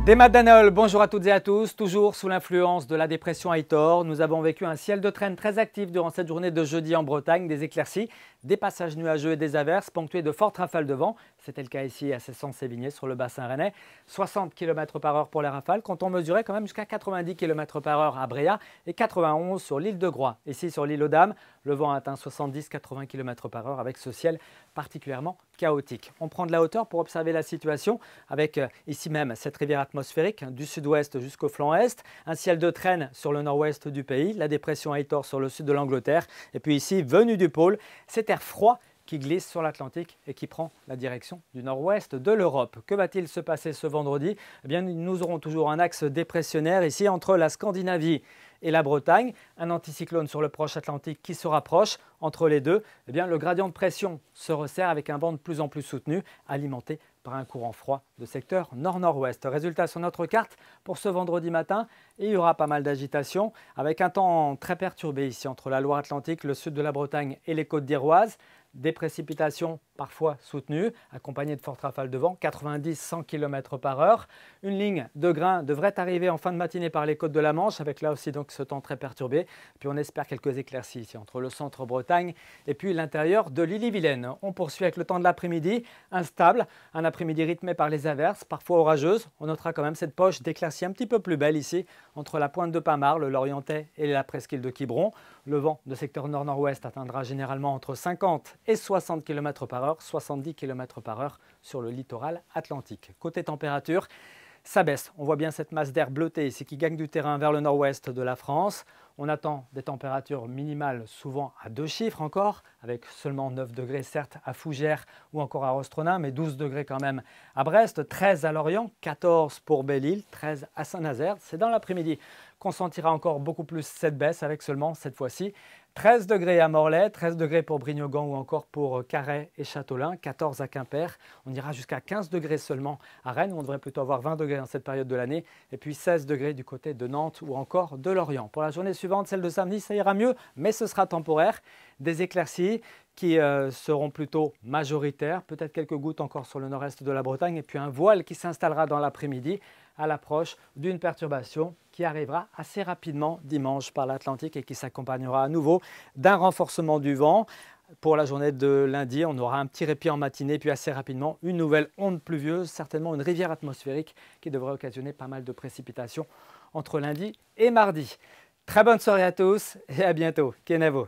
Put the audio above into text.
Des Madanol, bonjour à toutes et à tous. Toujours sous l'influence de la dépression Aitor, nous avons vécu un ciel de traîne très actif durant cette journée de jeudi en Bretagne, des éclaircies, des passages nuageux et des averses ponctués de fortes rafales de vent. C'était le cas ici à Cesson-Sévigné sur le bassin rennais. 60 km/h pour les rafales, quand on mesurait quand même jusqu'à 90 km/h à Bréa et 91 sur l'île de Groix. Ici sur l'île aux Dames, le vent atteint 70-80 km/h avec ce ciel particulièrement chaotique. On prend de la hauteur pour observer la situation avec ici même cette rivière atmosphérique du sud-ouest jusqu'au flanc est, un ciel de traîne sur le nord-ouest du pays, la dépression Aitor sur le sud de l'Angleterre et puis ici, venu du pôle, cet air froid qui glisse sur l'Atlantique et qui prend la direction du nord-ouest de l'Europe. Que va-t-il se passer ce vendredi? Eh bien, nous aurons toujours un axe dépressionnaire ici entre la Scandinavie et la Bretagne, un anticyclone sur le proche Atlantique qui se rapproche. Entre les deux, eh bien, le gradient de pression se resserre avec un vent de plus en plus soutenu, alimenté par un courant froid de secteur nord-nord-ouest. Résultat sur notre carte pour ce vendredi matin, il y aura pas mal d'agitation avec un temps très perturbé ici entre la Loire-Atlantique, le sud de la Bretagne et les côtes d'Iroise. Des précipitations parfois soutenues, accompagnées de fortes rafales de vent, 90-100 km/h. Une ligne de grains devrait arriver en fin de matinée par les côtes de la Manche, avec là aussi donc ce temps très perturbé. Puis on espère quelques éclaircies ici entre le centre Bretagne et puis l'intérieur de l'Ille-et-Vilaine. On poursuit avec le temps de l'après-midi, instable, un après-midi rythmé par les averses, parfois orageuses. On notera quand même cette poche d'éclaircies un petit peu plus belle ici, entre la pointe de Pamar, le Lorientais et la presqu'île de Quiberon. Le vent de secteur nord-nord-ouest atteindra généralement entre 50 et 60 km/h, 70 km/h sur le littoral atlantique. Côté température, ça baisse. On voit bien cette masse d'air bleuté ici qui gagne du terrain vers le nord-ouest de la France. On attend des températures minimales souvent à 2 chiffres encore, avec seulement 9 degrés certes à Fougères ou encore à Rostronin, mais 12 degrés quand même à Brest, 13 à Lorient, 14 pour Belle-Île, 13 à Saint-Nazaire. C'est dans l'après-midi qu'on sentira encore beaucoup plus cette baisse avec seulement cette fois-ci 13 degrés à Morlaix, 13 degrés pour Brignogan ou encore pour Carhaix et Châteaulin, 14 à Quimper. On ira jusqu'à 15 degrés seulement à Rennes, où on devrait plutôt avoir 20 degrés dans cette période de l'année, et puis 16 degrés du côté de Nantes ou encore de Lorient. Pour la journée suivante, celle de samedi, ça ira mieux, mais ce sera temporaire. Des éclaircies qui seront plutôt majoritaires, peut-être quelques gouttes encore sur le nord-est de la Bretagne, et puis un voile qui s'installera dans l'après-midi à l'approche d'une perturbation qui arrivera assez rapidement dimanche par l'Atlantique et qui s'accompagnera à nouveau d'un renforcement du vent. Pour la journée de lundi, on aura un petit répit en matinée, puis assez rapidement une nouvelle onde pluvieuse, certainement une rivière atmosphérique qui devrait occasionner pas mal de précipitations entre lundi et mardi. Très bonne soirée à tous et à bientôt. Kenavo.